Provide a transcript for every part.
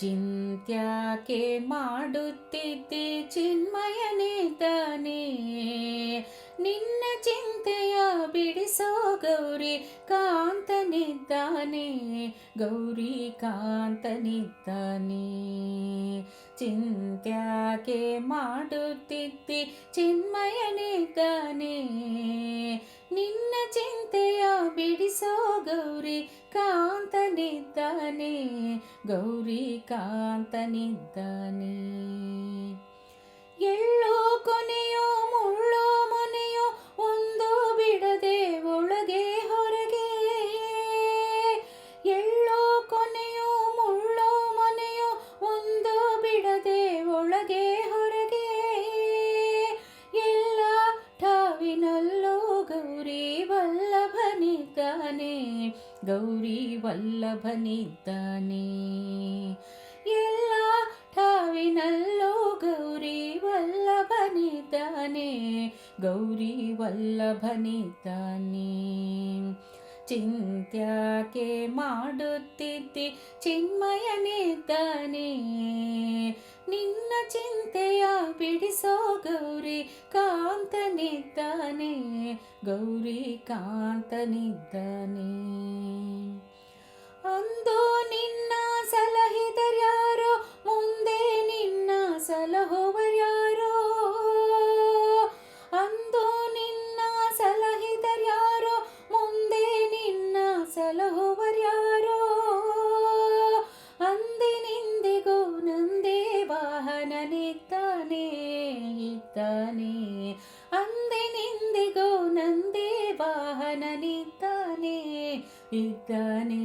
ಚಿಂತ್ಯಾಕೆ ಮಾಡುತ್ತಿದ್ದೆ ಚಿನ್ಮಯನಿದ್ದಾನೆ. ನಿನ್ನ ಚಿಂತೆಯ ಬಿಡಿಸೋ ಗೌರಿ ಕಾಂತನಿದ್ದಾನೆ, ಗೌರಿ ಕಾಂತನಿದ್ದಾನೆ. ಚಿಂತ್ಯಾಕೆ ಮಾಡುತ್ತಿದ್ದೆ ಚಿನ್ಮಯನಿದ್ದಾನೆ. ನಿನ್ನ ಚಿಂತೆಯ ಬಿಡಿಸೋ ಗೌರಿ ಕಾಂತನಿದ್ದಾನೆ, ಗೌರಿ ಕಾಂತನಿದ್ದಾನೆ. ಎಳ್ಳೋ ಕೊನೆಯೋ ಮುಳ್ಳೋ ಮೊನೆಯೋ ಒಂದು ಬಿಡದೆ ಒಳಗೆ ಹೊರಗೆ. ಎಳ್ಳೋ ಕೊನೆಯೋ ಮುಳ್ಳೋ ಮೊನೆಯೋ ಒಂದು ಬಿಡದೆ ಒಳಗೆ ಹೊರಗೆ. ಎಲ್ಲ ಠಾವಿನಲ್ಲೋ ಗೌರಿ ವಲ್ಲಭನಿದ್ದಾನೆ, ಗೌರಿ ವಲ್ಲಭನಿದ್ದಾನೆ. ಎಲ್ಲ ಠಾವಿನಲ್ಲೋ ಗೌರಿ ವಲ್ಲಭನಿದ್ದಾನೆ, ಗೌರಿ ವಲ್ಲಭನಿದ್ದಾನೆ. ಚಿಂತ್ಯಾಕೆ ಮಾಡುತ್ತಿದ್ದೆ ಚಿನ್ಮಯನಿದ್ದಾನೆ. ನಿನ್ನ ಚಿಂತೆಯ ಬಿಡಿಸೋ ಗೌರಿ ಕಾಂತನಿದ್ದಾನೆ, ಗೌರಿ ಕಾಂತನಿದ್ದಾನೆ. ಅಂದು ನಿನ್ನ ಸಲಹಿದರ್ಯಾರೋ, ಮುಂದೆ ನಿನ್ನ ಸಲಹುವರ್ಯಾರೋ. ಅಂದು ನಿನ್ನ ಸಲಹಿದರ್ಯಾರೋ, ಮುಂದೆ ನಿನ್ನ ಸಲಹುವರ್ಯಾರೋ. ಅಂದಿನಿಂದಿಗೂ ನಂದೇ ವಾಹನನಿದ್ದಾನೆ ಇದ್ದಾನೆ. ಅಂದಿನಿಂದಿಗೂ ನಂದೇ ವಾಹನನಿದ್ದಾನೆ ಇದ್ದಾನೆ.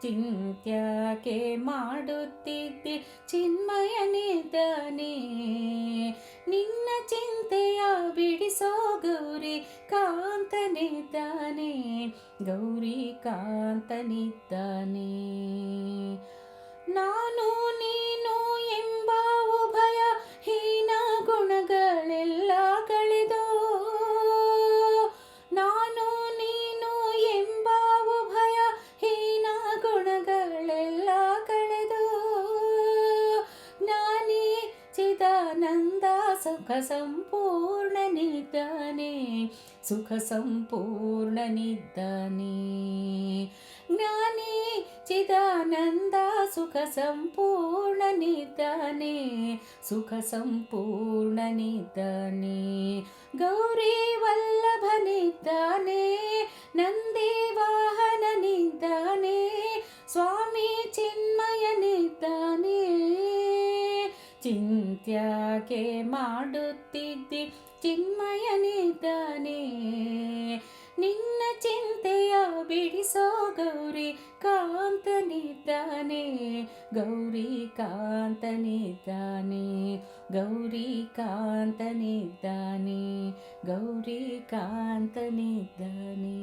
ಚಿಂತ್ಯಾಕೆ ಮಾಡುತ್ತಿದ್ದೆ ಚಿನ್ಮಯನಿದ್ದಾನೆ. ನಿನ್ನ ಚಿಂತೆಯ ಬಿಡಿಸೋ ಗೌರಿ ಕಾಂತನಿದ್ದಾನೆ, ಗೌರಿ ಕಾಂತನಿದ್ದಾನೆ. ನಾನು ನೀನು ಎಂಬ ಉಭಯ ಹೀನ ಗುಣಗಳೆಲ್ಲ ಕಳೆದು. ನಾನು ನೀನು ಎಂಬ ಉಭಯ ಹೀನ ಗುಣಗಳೆಲ್ಲ ಕಳೆದು. ಜ್ಞಾನಿ ಚಿದಾನಂದ ಸುಖ ಸಂಪೂರ್ಣನಿದ್ದಾನೆ, ಸುಖ ಸಂಪೂರ್ಣನಿದ್ದಾನೆ. ಜ್ಞಾನಿ ಚಿದಾನಂದ ಸುಖ ಸಂಪೂರ್ಣನಿದ್ದಾನೆ, ಸುಖ ಸಂಪೂರ್ಣನಿದ್ದಾನೆ. ಗೌರಿ ವಲ್ಲಭನಿದ್ದಾನೆ, ನಂದಿ ವಾಹನನಿದ್ದಾನೆ, ಸ್ವಾಮಿ ಚಿನ್ಮಯನಿದ್ದಾನೆ. ಚಿಂತ್ಯಾಕೆ ಮಾಡುತ್ತಿದ್ದೆ ಚಿನ್ಮಯನಿದ್ದಾನೆ. ನಿನ್ನ ಚಿಂತೆಯ ಬಿಡಿಸೋ ಗೌರಿ ಕಾಂತನಿದ್ದಾನೆ, ಗೌರಿ ಕಾಂತನಿದ್ದಾನೆ, ಗೌರಿ ಕಾಂತನಿದ್ದಾನೆ, ಗೌರಿ ಕಾಂತನಿದ್ದಾನೆ.